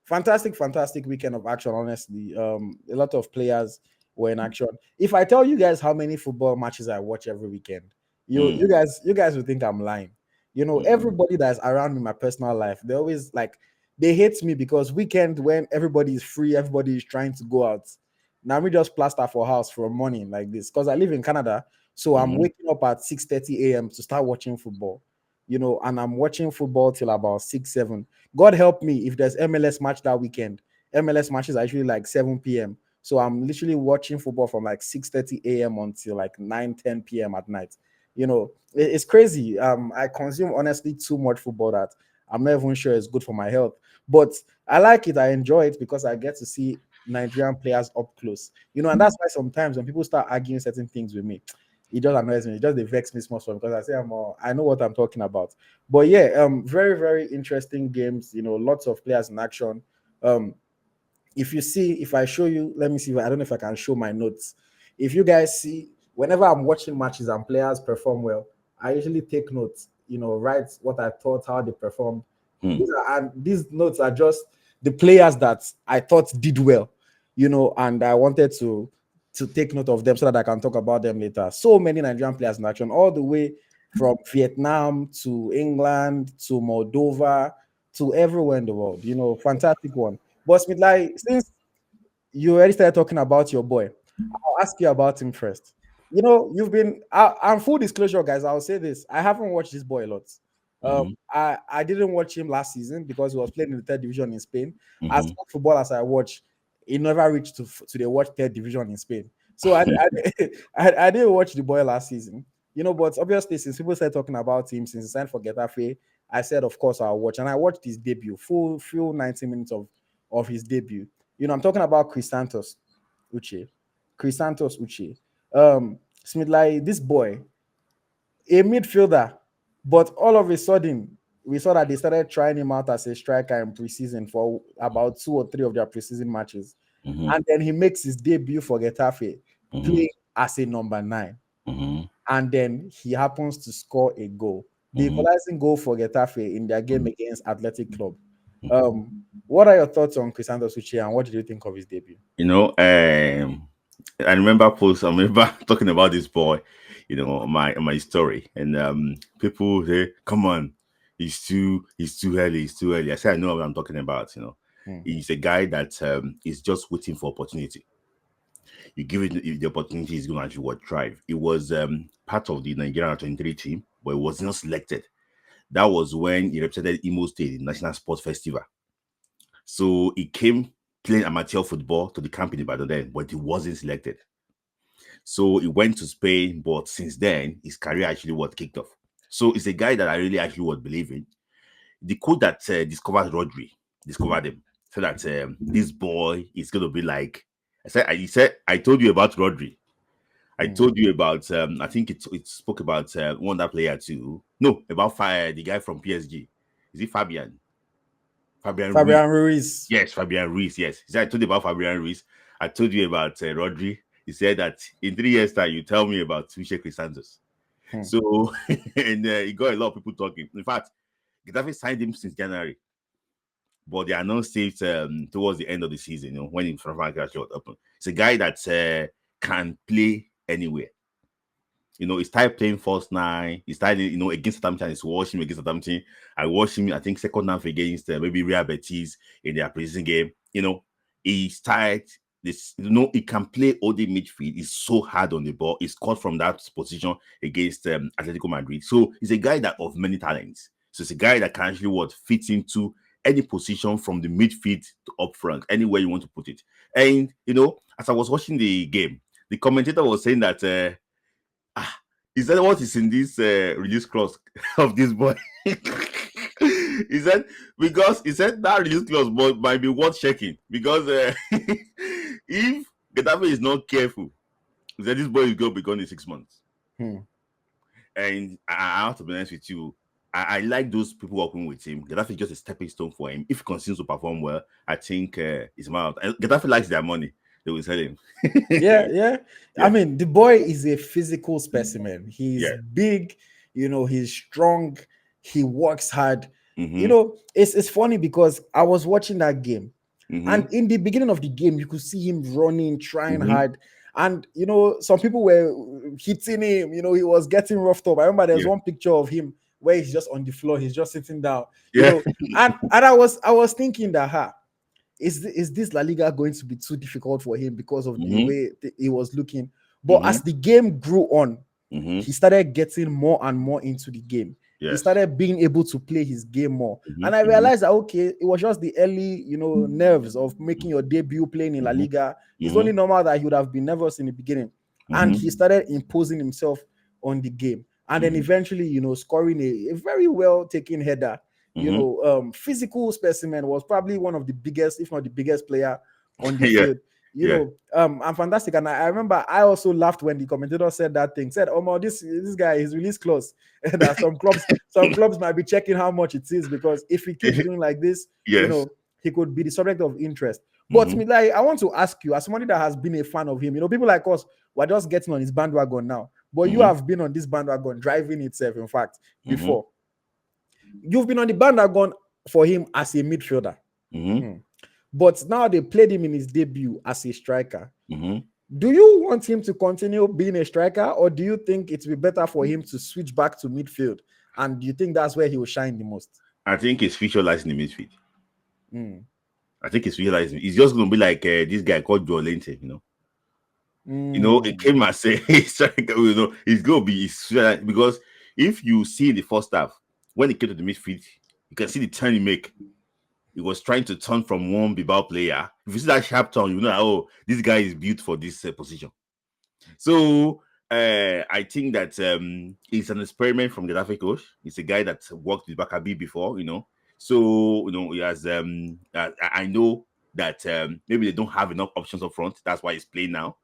fantastic weekend of action. Honestly, a lot of players were in action. If I tell you guys how many football matches I watch every weekend, you guys will think I'm lying. Everybody that's around me in my personal life, they always they hate me because weekend when everybody is free, everybody is trying to go out. Now we just plaster for house from morning like this because I live in Canada, so I'm waking up at 6:30 a.m. to start watching football. And I'm watching football till about 6-7. God help me if there's MLS match that weekend. MLS matches are usually like 7 p.m. So I'm literally watching football from like 6:30 a.m. until like 9-10 p.m. at night. It's crazy. I consume honestly too much football that I'm not even sure it's good for my health. But I like it. I enjoy it because I get to see Nigerian players up close. And that's why sometimes when people start arguing certain things with me, it just annoys me. It just vexes me small because I say I know what I'm talking about. But yeah, very, very interesting games. Lots of players in action. If I show you, let me see. I don't know if I can show my notes. If you guys see, whenever I'm watching matches and players perform well, I usually take notes. Write what I thought, how they performed. These notes are just the players that I thought did well. And I wanted to take note of them so that I can talk about them later. So many Nigerian players in action, all the way from Vietnam to England to Moldova to everywhere in the world. Fantastic one. But Smith Layi, since you already started talking about your boy, I'll ask you about him first. You've been. And full disclosure, guys, I'll say this: I haven't watched this boy a lot. I didn't watch him last season because he was playing in the third division in Spain. As much football as I watch, he never reached to the watch third division in Spain. So I didn't watch the boy last season. But obviously, since people started talking about him, since he signed for Getafe, I said, of course, I'll watch. And I watched his debut, full 90 minutes of his debut. I'm talking about Chrisantus Uche. Chrisantus Uche. Smith Layi, this boy, a midfielder, but all of a sudden, we saw that they started trying him out as a striker in preseason for about 2 or 3 of their preseason matches. And then he makes his debut for Getafe, playing as a number 9. And then he happens to score a goal, the equalizing goal for Getafe in their game against Athletic Club. What are your thoughts on Chrisantus Uche and what did you think of his debut? I remember talking about this boy, my story, and people say, "Come on, he's too early, he's too early." I said, "I know what I'm talking about." He's a guy that is just waiting for opportunity. You give it the opportunity, he's going to actually drive. It was part of the Nigerian 23 team, but it was not selected. That was when he represented Imo State in National Sports Festival. So he came playing amateur football to the camp in Ibadan then, but he wasn't selected. So he went to Spain, but since then, his career actually kicked off. So it's a guy that I really actually would believe in. The coach that discovered him, so that this boy is going to be like, he said, I told you about Rodri. I told you about, I think it spoke about one other player too. No, about the guy from PSG. Is it Fabian? Fabian Ruiz. Yes, Fabian Ruiz. Yes. He said, I told you about Fabian Ruiz. I told you about Rodri. He said that in 3 years' time, you tell me about Uche Chrisantus. So, and he got a lot of people talking. In fact, Getafe signed him since January. But they announced it towards the end of the season, when in Frank actually open. It's a guy that can play anywhere. He started playing false 9. He started, against Southampton. He's watching him against Southampton. I watched him, I think, second half against maybe Real Betis in their preseason game. He started this, he can play all the midfield. He's so hard on the ball. He scored from that position against Atletico Madrid. So he's a guy that of many talents. So it's a guy that can actually fit into any position from the midfield to up front, anywhere you want to put it. And, as I was watching the game, the commentator was saying that, he said, what is in this release clause of this boy? He said, because he said that release clause might be worth checking. Because if Getafe is not careful, he said this boy is going to be gone in 6 months. And I have to be honest with you, I like those people working with him. Getafe is just a stepping stone for him. If he continues to perform well, I think it's my out. Getafe likes their money. They will sell him. Yeah. I mean, the boy is a physical specimen. He's big, he's strong, he works hard. It's funny because I was watching that game And in the beginning of the game, you could see him running, trying hard. And, you know, some people were hitting him. You know, he was getting roughed up. I remember there's one picture of him where he's just on the floor. He's just sitting down, you know. And I was thinking that, is this La Liga going to be too difficult for him because of the way he was looking? But as the game grew on, he started getting more and more into the game. He started being able to play his game more. And I realized that, okay, it was just the early, you know, nerves of making your debut playing in La Liga. It's only normal that he would have been nervous in the beginning. And he started imposing himself on the game. And then eventually, you know, scoring a very well-taken header. You know, physical specimen, was probably one of the biggest, if not the biggest player on the field. You know, I'm fantastic. And I remember I also laughed when the commentator said that thing. Said, "Oh, this guy is release clause." And that some clubs might be checking how much it is, because if he keeps doing like this, you know, he could be the subject of interest. But like, I want to ask you, as somebody that has been a fan of him, you know, people like us, we're just getting on his bandwagon now. But you have been on this bandwagon, driving itself, in fact, before. You've been on the bandwagon for him as a midfielder. But now they played him in his debut as a striker. Do you want him to continue being a striker, or do you think it will be better for him to switch back to midfield? And do you think that's where he will shine the most? I think his future lies in the midfield. I think his future lies in, he's just going to be like this guy called Joe Lente, you know. You know, it came and say, you know, he's going to be, because if you see in the first half, when he came to the midfield, you can see the turn he make. He was trying to turn from one Bilbao player. If you see that sharp turn, you know, oh, this guy is built for this position. So I think that it's an experiment from the Getafe coach. It's a guy that worked with Bakabi before, you know. So, you know, he has, I know that maybe they don't have enough options up front. That's why he's playing now.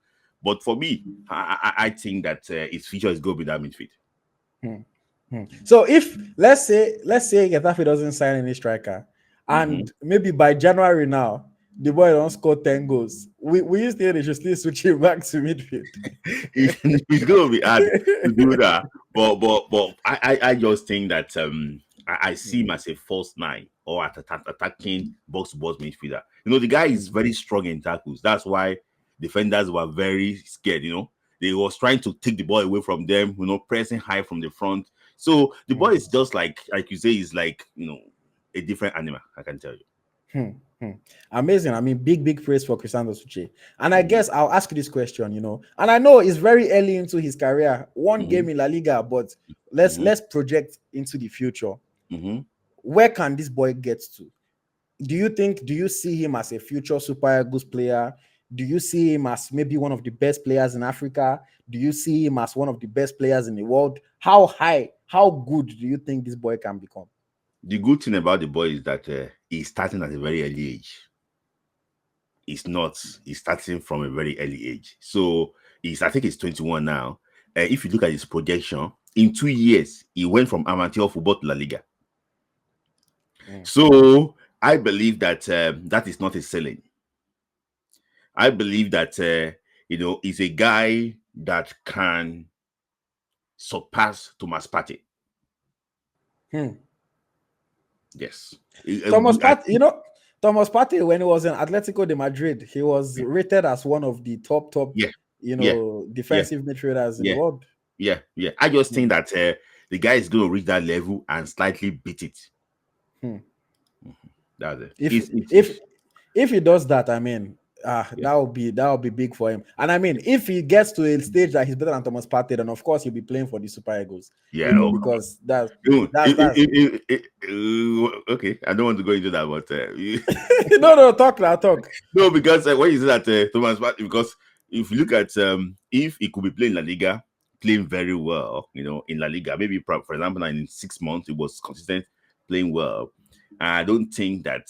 But for me, I think that his future is going to be that midfield. So if let's say Getafe doesn't sign any striker, and maybe by January now the boy don't score 10 goals, we used to still switch him back to midfield. It's going to be hard to do that, but I just think that I see him as a false nine or attacking box-to-box midfielder. You know, the guy is very strong in tackles. That's why defenders were very scared. You know, they was trying to take the ball away from them. You know, pressing high from the front. So the boy is just like you say, is like, you know, a different animal. I can tell you. Amazing. I mean, big praise for Chrisantus, Uche. And I guess I'll ask you this question, you know, and I know it's very early into his career, one game in La Liga, but let's project into the future. Where can this boy get to? Do you see him as a future Super Eagles player? Do you see him as maybe one of the best players in Africa? Do you see him as one of the best players in the world? How high, how good do you think this boy can become? The good thing about the boy is that he's starting at a very early age. He's starting from a very early age. So I think he's 21 now. If you look at his projection, in 2 years, he went from amateur football to La Liga. So I believe that that is not a ceiling. I believe that, you know, he's a guy that can surpass Thomas Partey. Yes. Thomas Partey, you know, Thomas Partey, when he was in Atletico de Madrid, he was rated as one of the top, you know, defensive midfielders in the world. Yeah. I just think that the guy is going to reach that level and slightly beat it. That's it. If he does that, I mean, that would be big for him. And I mean, if he gets to a stage that he's better than Thomas Partey, then of course he'll be playing for the Super Eagles. Yeah, you know, because that's okay. I don't want to go into that, but no, talk. No, because when you say that Thomas Partey, because if you look at if he could be playing La Liga, playing very well, you know, in La Liga, maybe for example, in 6 months, it was consistent, playing well. I don't think that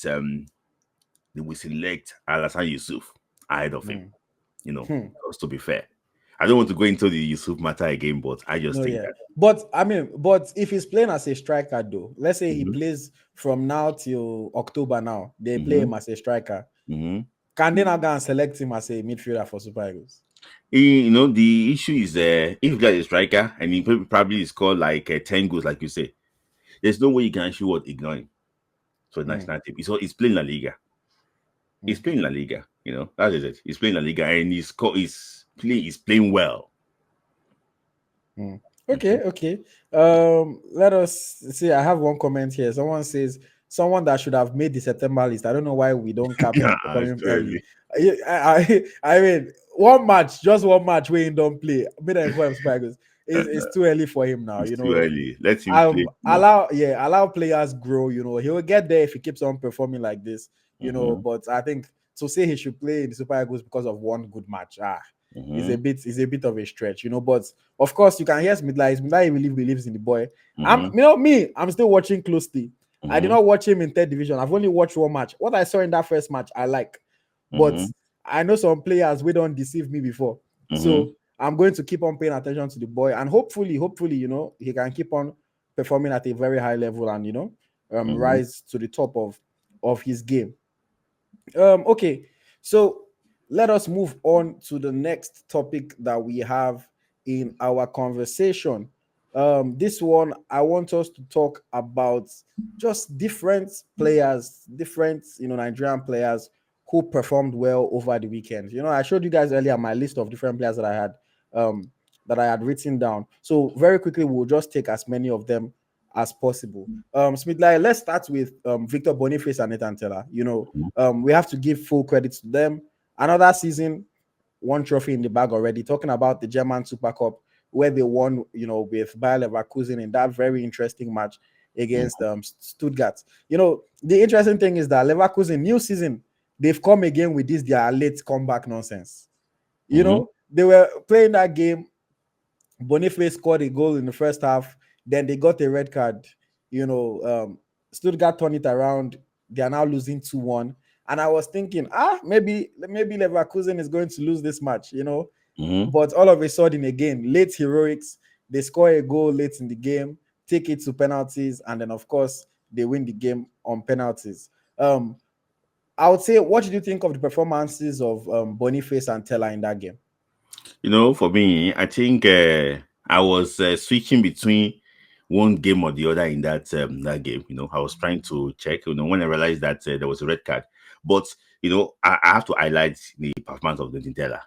they will select Alassane Yusuf ahead of him. You know, just to be fair. I don't want to go into the Yusuf matter again, but I just think that. But I mean, if he's playing as a striker, though, let's say he plays from now till October now, they play him as a striker. Can they now go and select him as a midfielder for Super Eagles? You know, the issue is if you got a striker and he probably score like 10 goals, like you say, there's no way you can actually ignore him. So the national team. So he's playing La Liga. He's playing La Liga, that is it. He's playing La Liga and he's playing well. Okay. Let us see. I have one comment here. Someone says someone that should have made the September list. I don't know why we don't cap him for coming early. I mean, just one match where he don't play. Made an informed Spikers. It's too early for him now. It's too early. Let him play. Allow players grow. He will get there if he keeps on performing like this. But I think to say he should play in the Super Eagles because of one good match, is a bit of a stretch, But of course, you can hear Smith Layi. Smith Layi really believes in the boy. I'm still watching closely. I did not watch him in third division. I've only watched one match. What I saw in that first match, I like, but I know some players we don't deceive me before. So I'm going to keep on paying attention to the boy, and hopefully, he can keep on performing at a very high level and rise to the top of his game. Okay, so let us move on to the next topic that we have in our conversation. This one, I want us to talk about just different players, Nigerian players who performed well over the weekend. I showed you guys earlier my list of different players that I had written down. So very quickly, we'll just take as many of them as possible. Smith Layi, let's start with Victor Boniface and Nathan Teller. We have to give full credit to them. Another season, one trophy in the bag already. Talking about the German Super Cup, where they won, with Bayer Leverkusen in that very interesting match against Stuttgart. The interesting thing is that Leverkusen, new season, they've come again with their late comeback nonsense. They were playing that game. Boniface scored a goal in the first half. Then they got a red card. Stuttgart turned it around. They are now losing 2-1. And I was thinking, maybe Leverkusen is going to lose this match, But all of a sudden, again, late heroics, they score a goal late in the game, take it to penalties, and then, of course, they win the game on penalties. I would say, what did you think of the performances of Boniface and Teller in that game? For me, I think I was switching between one game or the other in that game. I was trying to check, when I realized that there was a red card. But, I have to highlight the performance of Nathan Teller.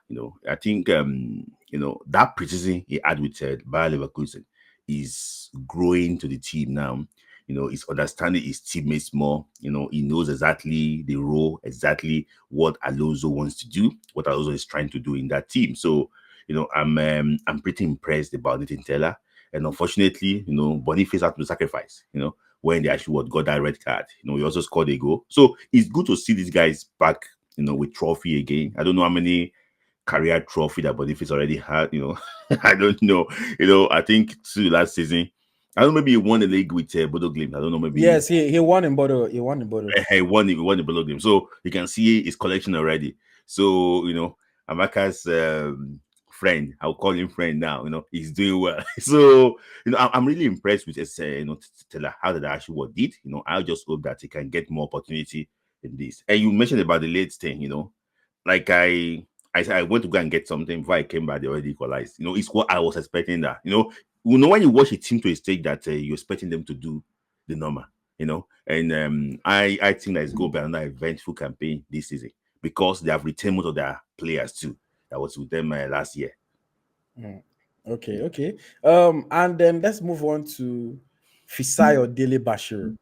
I think, that precision he had with Bayer Leverkusen is growing to the team now. He's understanding his teammates more. He knows exactly the role, exactly what Alonso wants to do, what Alonso is trying to do in that team. So, I'm pretty impressed about Nathan Teller. And unfortunately, Boniface had to sacrifice, when they actually got that red card. He also scored a goal. So it's good to see these guys back, with trophy again. I don't know how many career trophy that Boniface already had, I don't know. I think last season, I don't know, maybe he won the league with Bodo Glimt. I don't know, maybe. Yes, he won in Bodo. He won in Bodo. He won the Bodo Glimt. So you can see his collection already. So, Amaka's friend, I'll call him friend now, he's doing well. So, I'm really impressed with Teller, how that actually what did. I just hope that he can get more opportunity in this. And you mentioned about the late thing, like I went to go and get something before I came back, they already equalized. It's what I was expecting that, when you watch a team to a stage that you're expecting them to do the normal, and I think that it's going to be another eventful campaign this season because they have retained most of their players too. That was with them last year. Okay. And then let's move on to Fisayo Dele-Bashiru.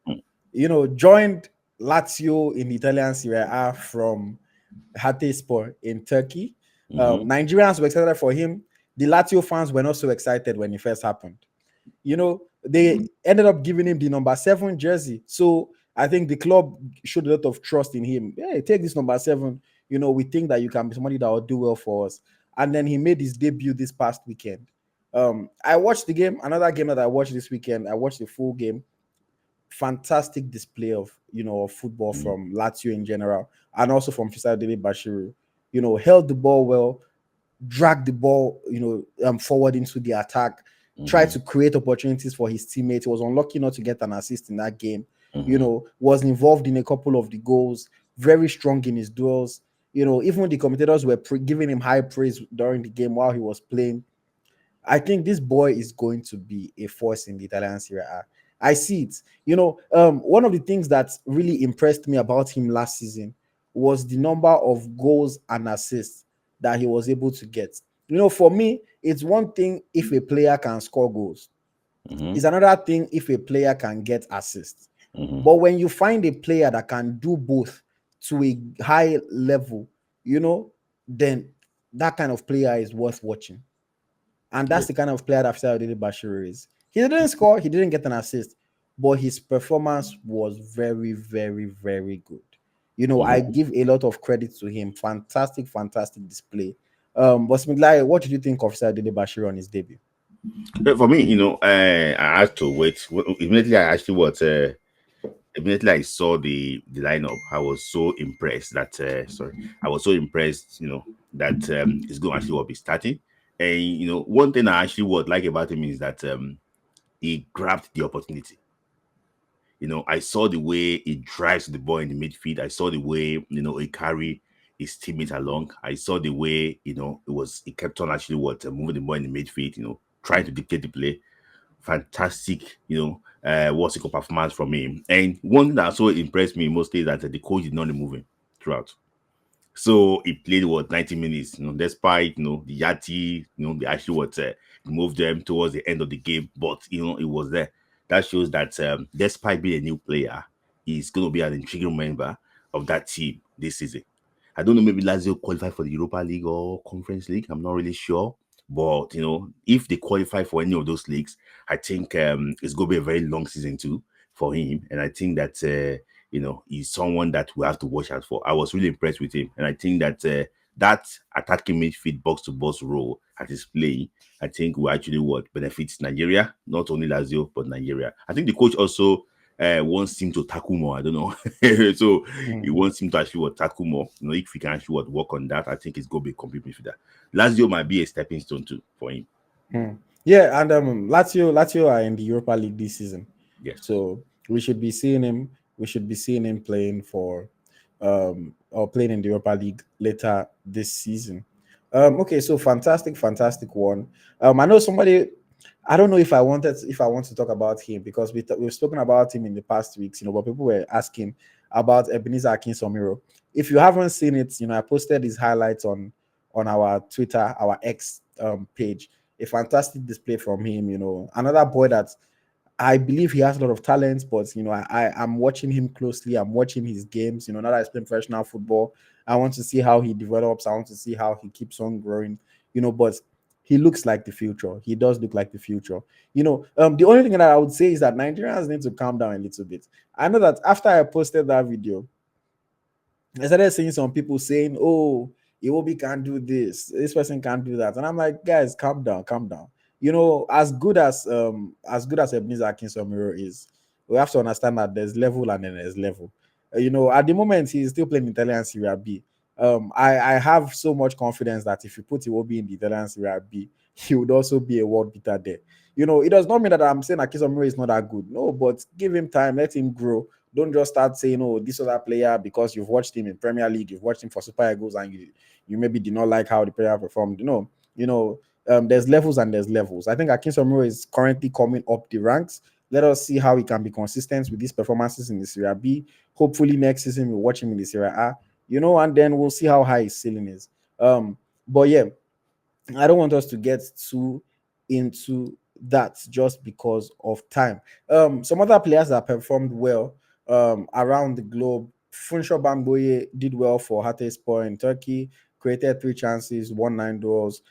Joined Lazio in the Italian Serie A from Hatayspor in Turkey. Nigerians were excited for him. The Lazio fans were not so excited when it first happened. They ended up giving him the number 7 jersey. So I think the club showed a lot of trust in him. Hey, take this number 7. We think that you can be somebody that will do well for us. And then he made his debut this past weekend. I watched the game. Another game that I watched this weekend. I watched the full game. Fantastic display of football from Lazio in general, and also from Fisayo Dele-Bashiru. Held the ball well, dragged the ball forward into the attack, tried to create opportunities for his teammates. He was unlucky not to get an assist in that game. Was involved in a couple of the goals. Very strong in his duels. Even the commentators were giving him high praise during the game while he was playing. I think this boy is going to be a force in the Italian Serie A. I see it. One of the things that really impressed me about him last season was the number of goals and assists that he was able to get. For me, it's one thing if a player can score goals. It's another thing if a player can get assists. But when you find a player that can do both to a high level, then that kind of player is worth watching. And that's the kind of player that Fisayo Dele-Bashiru is. He didn't score, he didn't get an assist, but his performance was very, very, very good. I give a lot of credit to him. Fantastic, fantastic display. But Smith Layi, what did you think of Fisayo Dele-Bashiru on his debut? For me, I had to wait. Immediately, immediately I saw the lineup, I was so impressed that I was so impressed, that it's going to actually be starting. And one thing I actually would like about him is that he grabbed the opportunity. I saw the way he drives the ball in the midfield. I saw the way he carry his teammates along. I saw the way he kept on actually moving the ball in the midfield. Trying to dictate the play. Fantastic, what's it called, performance from him. And one thing that so impressed me mostly is that the coach did not remove him throughout. So he played 90 minutes, despite the Yati, they actually moved them towards the end of the game, but it was there. That shows that despite being a new player, he's going to be an integral member of that team this season. I don't know, maybe Lazio qualify for the Europa League or Conference League. I'm not really sure. But, if they qualify for any of those leagues, I think it's going to be a very long season too for him. And I think that, he's someone that we have to watch out for. I was really impressed with him. And I think that that attacking midfield box-to-box role at his play, I think will actually benefits Nigeria, not only Lazio, but Nigeria. I think the coach also wants him to tackle more. I don't know. So he wants him to actually tackle more. If he can actually work on that, I think it's going to be a complete midfielder. Lazio might be a stepping stone too for him. Yeah, and Lazio are in the Europa League this season. Yes. So we should be seeing him. We should be seeing him playing for or playing in the Europa League later this season. Okay, so fantastic one. I know somebody. I don't know if I want to talk about him because we've spoken about him in the past weeks, but people were asking about Ebenezer Akintomiro. If you haven't seen it, I posted his highlights on our Twitter, our X page. A fantastic display from him. Another boy that I believe he has a lot of talent, but I'm watching him closely. I'm watching his games. Now that I play professional football, I want to see how he develops. I want to see how he keeps on growing. But he looks like the future. He does look like the future. The only thing that I would say is that Nigerians need to calm down a little bit. I know that after I posted that video, I started seeing some people saying, "Oh, Iwobi can't do this. This person can't do that," and I'm like, guys, calm down, calm down. As good as Ebenezer Akintomiro is, we have to understand that there's level and then there's level. At the moment he's still playing Italian Serie B. I have so much confidence that if you put Iwobi in the Italian Serie B, he would also be a world beater there. It does not mean that I'm saying Akintomiro is not that good. No, but give him time, let him grow. Don't just start saying, "Oh, this other player," because you've watched him in Premier League, you've watched him for Super Eagles, and you maybe did not like how the player performed. There's levels and there's levels. I think Akintomiro is currently coming up the ranks. Let us see how he can be consistent with these performances in the Serie B. Hopefully next season we'll watch him in the Serie A. And then we'll see how high his ceiling is. But yeah, I don't want us to get too into that just because of time. Some other players that performed well around the globe. Funsho Bamboye did well for Hatayspor in Turkey, created 3 chances, won 9 duels.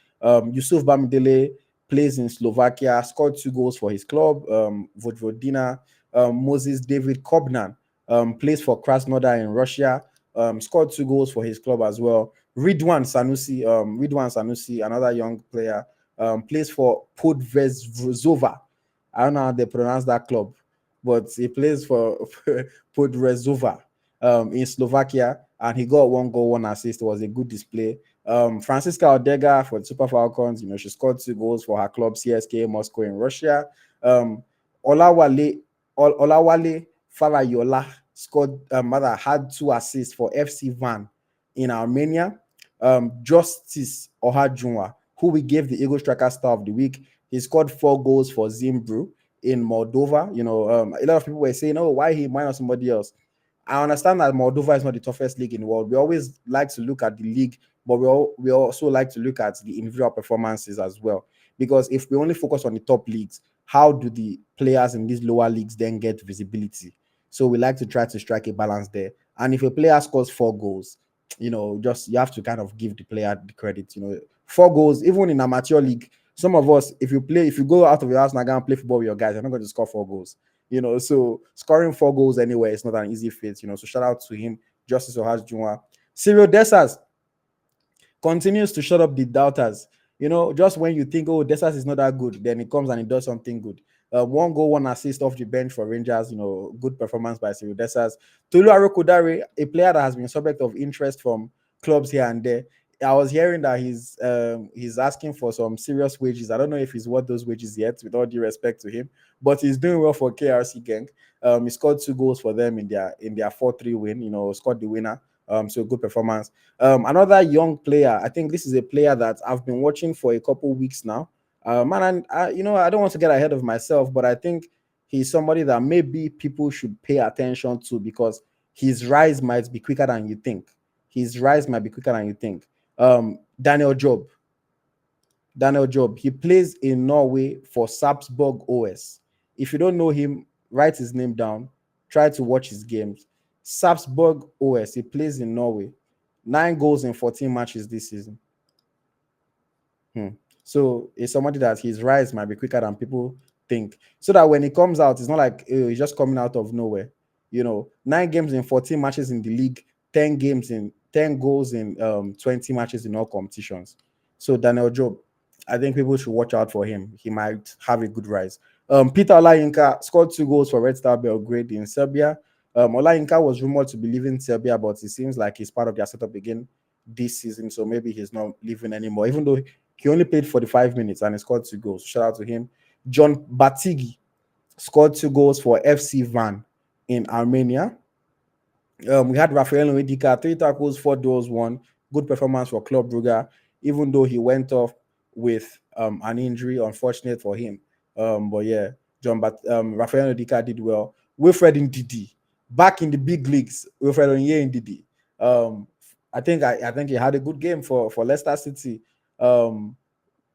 Yusuf Bamidele plays in Slovakia, scored 2 goals for his club. Vojvodina. Moses David Kobnan plays for Krasnodar in Russia, scored 2 goals for his club as well. Ridwan Sanusi, another young player, plays for Podvezova. I don't know how they pronounce that club, but he plays for Podvezova in Slovakia, and he got 1 goal, 1 assist. It was a good display. Francisca Odega for the Super Falcons, she scored 2 goals for her club CSKA Moscow in Russia. Olawale Farayola had 2 assists for FC Van in Armenia. Justice Ohajunwa, who we gave the EaglesTracker Star of the Week, he scored 4 goals for Zimbru in Moldova. A lot of people were saying, "Oh, why not somebody else?" I understand that Moldova is not the toughest league in the world. We always like to look at the league, but we also like to look at the individual performances as well. Because if we only focus on the top leagues, how do the players in these lower leagues then get visibility? So we like to try to strike a balance there. And if a player scores 4 goals, just you have to kind of give the player the credit. 4 goals, even in amateur league, some of us, if you go out of your house and go and play football with your guys, you're not going to score 4 goals. So scoring 4 goals anyway is not an easy feat. So shout out to him, Justice Ohaj Junwa. Cyril Dessers continues to shut up the doubters. Just when you think, oh, Dessers is not that good, then he comes and he does something good. 1 goal, 1 assist off the bench for Rangers. Good performance by Cyril Dessers. Tolu Arokodare, a player that has been subject of interest from clubs here and there. I was hearing that he's asking for some serious wages. I don't know if he's worth those wages yet, with all due respect to him, but he's doing well for KRC Genk. He scored 2 goals for them in their 4-3 win. Scored the winner. So good performance. Another young player. I think this is a player that I've been watching for a couple weeks now. And I don't want to get ahead of myself, but I think he's somebody that maybe people should pay attention to because his rise might be quicker than you think. Daniel Job. He plays in Norway for Sarpsborg OS. If you don't know him, write his name down. Try to watch his games. Sarpsborg OS. He plays in Norway. 9 goals in 14 matches this season. So it's somebody that his rise might be quicker than people think. So that when he comes out, it's not like he's just coming out of nowhere. 9 games in 14 matches in the league, 10 goals in 20 matches in all competitions. So Daniel Job, I think people should watch out for him. He might have a good rise. Peter Olayinka scored 2 goals for Red Star Belgrade in Serbia. Olayinka was rumored to be leaving Serbia, but it seems like he's part of their setup again this season, so maybe he's not leaving anymore, even though he only played 45 minutes and he scored 2 goals. Shout out to him. John Batigi scored 2 goals for FC Van in Armenia. We had Rafael Nwedika, 3 tackles, 4 duels, 1. Good performance for Club Brugge, even though he went off with an injury, unfortunate for him. But yeah, Rafael Nwedika did well. Wilfred Ndidi, back in the big leagues. Wilfred Ndidi. I think he had a good game for Leicester City.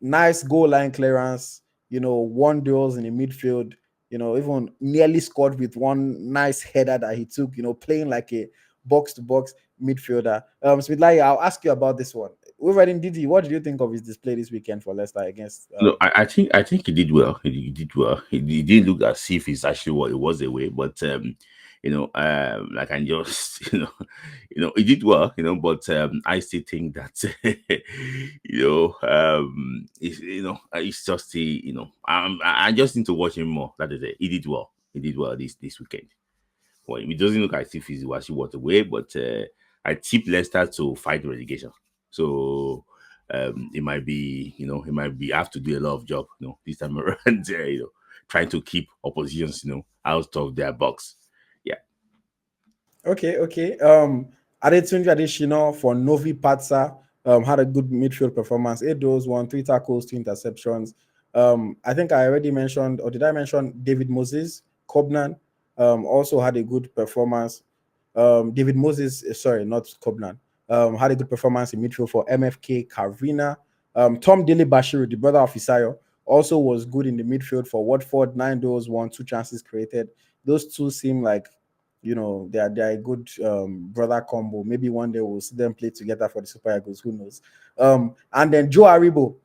Nice goal line clearance. 1 duels in the midfield. Even nearly scored with 1 nice header that he took. Playing like a box-to-box midfielder. Smith Layi, I'll ask you about this one. Wilfred Ndidi, what did you think of his display this weekend for Leicester against? No, I think he did well. He did well. He didn't look as if it's actually what it was away, but like I just he did well. But I still think that it's just I just need to watch him more. That is it. He did well. He did well this weekend. Well, it doesn't look as if he's actually what away, but I tip Leicester to fight relegation. So it might be, have to do a lot of job, this time around, trying to keep oppositions, out of their box. Yeah. Okay. Adetunji Adesina for Novi Patsa had a good midfield performance. 8 goals, 1, 3 tackles, 2 interceptions. I think I already mentioned, or did I mention David Moses? Cobnan also had a good performance. David Moses, sorry, not Cobnan. Had a good performance in midfield for MFK Carvina. Tom Dele-Bashiru, the brother of Fisayo, also was good in the midfield for Watford. 9 goals, 1, 2 chances created. Those two seem like, they are a good brother combo. Maybe one day we'll see them play together for the Super Eagles. Who knows? And then Joe Aribo,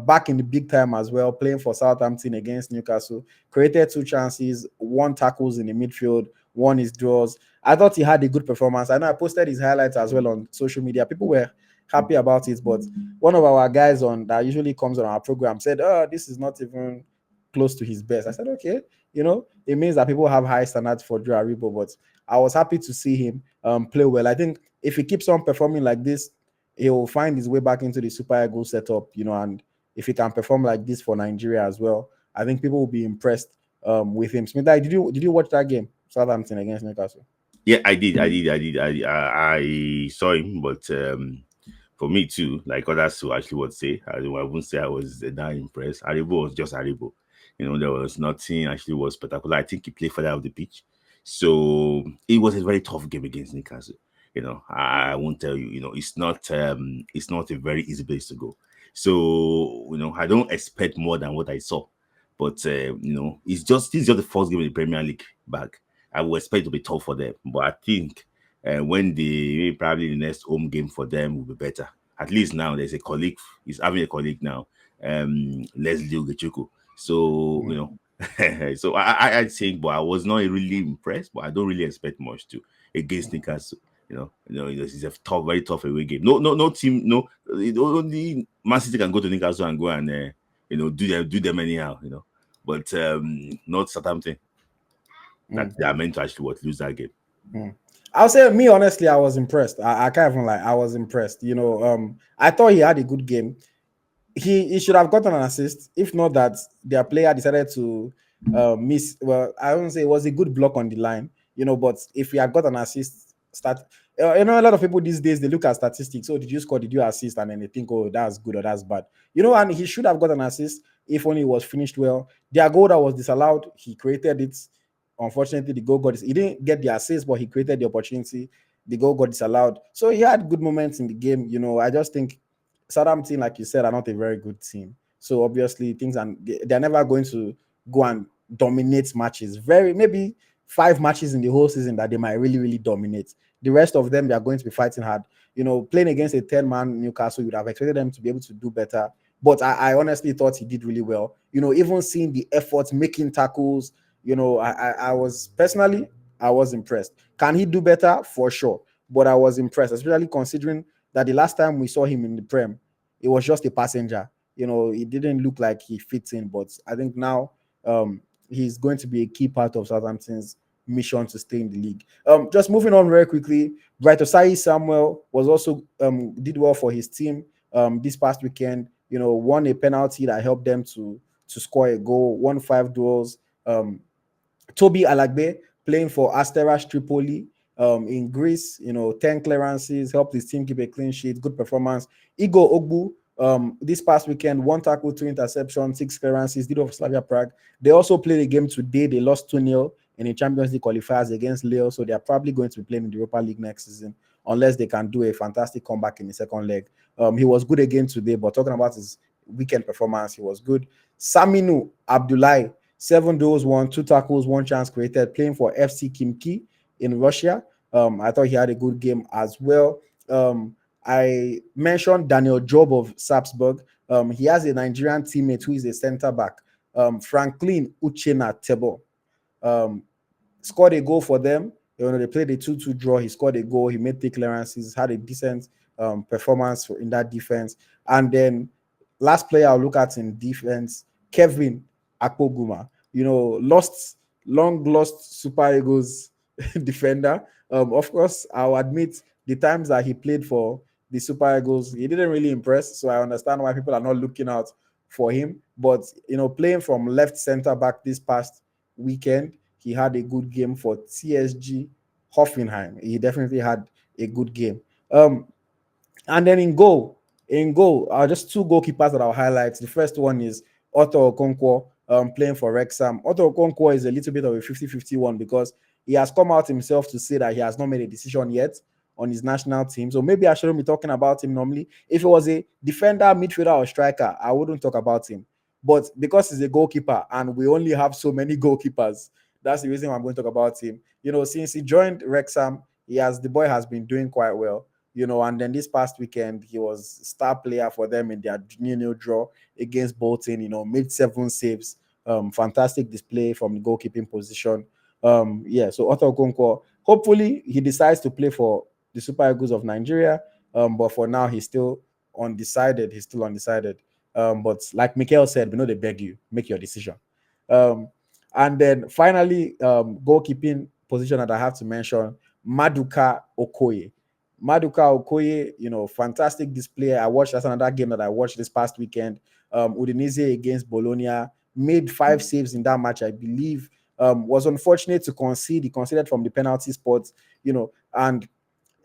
back in the big time as well, playing for Southampton against Newcastle. Created 2 chances, 1 tackles in the midfield, 1 is draws. I thought he had a good performance. I know I posted his highlights as well on social media. People were happy about it, but one of our guys that usually comes on our program said, "Oh, this is not even close to his best." I said, "Okay, it means that people have high standards for Joe Aribo." But I was happy to see him play well. I think if he keeps on performing like this, he will find his way back into the Super Eagles setup, and if he can perform like this for Nigeria as well, I think people will be impressed with him. Smith, did you watch that game, Southampton against Newcastle? Yeah, I did. I saw him, but for me too, like others who actually would say, I wouldn't say I was that impressed. Aribo was just Aribo. There was nothing actually was spectacular. I think he played further of the pitch. So it was a very tough game against Newcastle. I won't tell you. It's not a very easy place to go. So I don't expect more than what I saw. But this is just the first game in the Premier League back. I would expect it to be tough for them, but I think when probably the next home game for them will be better. At least now there's a colleague. He's having a colleague now, Leslie Ogechukwu. So so I think, but I was not really impressed. But I don't really expect much to against Newcastle. It's a tough, very tough away game. No team. No, only Man City can go to Newcastle and go and do them anyhow. But not Southampton. That they are meant to actually lose that game. I'll say, me honestly, I was impressed. I can't even lie, I was impressed. I thought he had a good game. He should have gotten an assist. If not that their player decided to miss. Well, I wouldn't say it was a good block on the line, but if he had got an assist, a lot of people these days, they look at statistics. So did you score? Did you assist? And then they think, oh, that's good or that's bad. And he should have got an assist if only it was finished well. Their goal that was disallowed, he created it. Unfortunately, the goal he didn't get the assist, but he created the opportunity. The goal got disallowed. So he had good moments in the game. I just think Southampton, like you said, are not a very good team. So obviously they're never going to go and dominate matches. Maybe 5 matches in the whole season that they might really, really dominate. The rest of them, they are going to be fighting hard. Playing against a 10-man Newcastle, you would have expected them to be able to do better. But I honestly thought he did really well. Even seeing the efforts, making tackles, I was impressed. Can he do better? For sure. But I was impressed, especially considering that the last time we saw him in the Prem, it was just a passenger. It didn't look like he fits in. But I think now he's going to be a key part of Southampton's mission to stay in the league. Just moving on very quickly, Bright Samuel was also did well for his team this past weekend. Won a penalty that helped them to score a goal, won 5 duels. Toby Alagbe playing for Asteras Tripoli in Greece, 10 clearances, helped his team keep a clean sheet, good performance. Igor Ogbu, this past weekend, 1 tackle, 2 interceptions, 6 clearances, did for Slavia Prague. They also played a game today. They lost 2-0 in the Champions League qualifiers against Lille, so they're probably going to be playing in the Europa League next season, unless they can do a fantastic comeback in the second leg. He was good again today, but talking about his weekend performance, he was good. Saminu Abdullahi, 7 goals, 2 tackles, 1 chance created, playing for FC Khimki in Russia. I thought he had a good game as well. I mentioned Daniel Job of Salzburg. He has a Nigerian teammate who is a center back, Franklin Uchenna Tebo. Scored a goal for them. They played a 2-2 draw. He scored a goal. He made 3 clearances, had a decent performance in that defense. And then last player I'll look at in defense, Kevin Akpoguma, long lost Super Eagles defender. Of course, I'll admit the times that he played for the Super Eagles, he didn't really impress. So I understand why people are not looking out for him. But playing from left center back this past weekend, he had a good game for TSG Hoffenheim. He definitely had a good game. And then in goal, just 2 goalkeepers that I'll highlight. The first one is Otto Okonkwo, playing for Wrexham. Otto Okonkwo is a little bit of a 50-50 one because he has come out himself to say that he has not made a decision yet on his national team. So maybe I shouldn't be talking about him normally. If it was a defender, midfielder, or striker, I wouldn't talk about him. But because he's a goalkeeper and we only have so many goalkeepers, that's the reason why I'm going to talk about him. Since he joined Wrexham, the boy has been doing quite well. And then this past weekend, he was star player for them in their new draw against Bolton, made 7 saves. Fantastic display from the goalkeeping position. So Otto Okonkwo, hopefully he decides to play for the Super Eagles of Nigeria. But for now, he's still undecided. But like Mikel said, we know they beg you, make your decision. And then finally, goalkeeping position that I have to mention, Maduka Okoye. Fantastic display. That's another game that I watched this past weekend. Udinese against Bologna, made 5 saves in that match, I believe. Was unfortunate to concede. He conceded from the penalty spot, and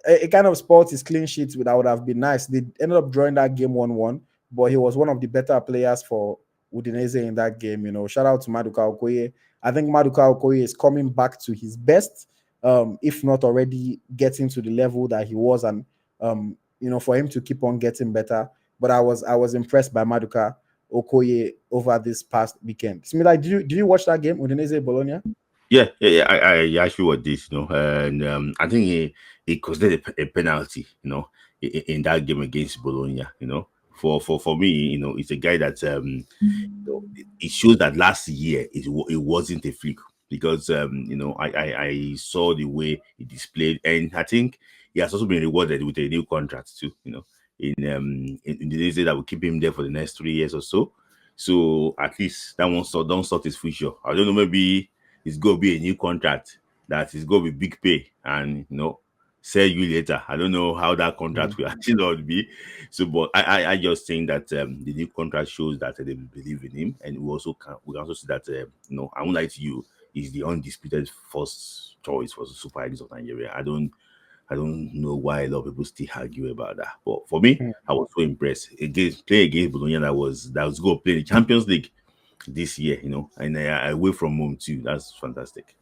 it kind of spoiled his clean sheets. That would have been nice. They ended up drawing that game 1-1, but he was one of the better players for Udinese in that game. You know, shout out to Maduka Okoye. I think Maduka Okoye is coming back to his best, if not already getting to the level that he was, and you know, for him to keep on getting better. But I was impressed by Maduka Okoye over this past weekend. Smith, did you watch that game, Udinese Bologna? Yeah. I actually watched this, and I think he considered a penalty, in that game against Bologna. For me, it's a guy that it shows that last year it wasn't a fluke because I saw the way he displayed, and I think he has also been rewarded with a new contract too. In the days that will keep him there for the next 3 years or so. So at least that one don't sort his future. I don't know, maybe it's going to be a new contract that is going to be big pay and sell you later. I don't know how that contract will actually not be. So, but I just think that the new contract shows that they believe in him, and we can also see that I won't lie to you, he's the undisputed first choice for the Super Eagles of Nigeria. I don't know why a lot of people still argue about that. But for me, I was so impressed. Playing against Bologna that was going to play the Champions League this year, and away from home too. That's fantastic.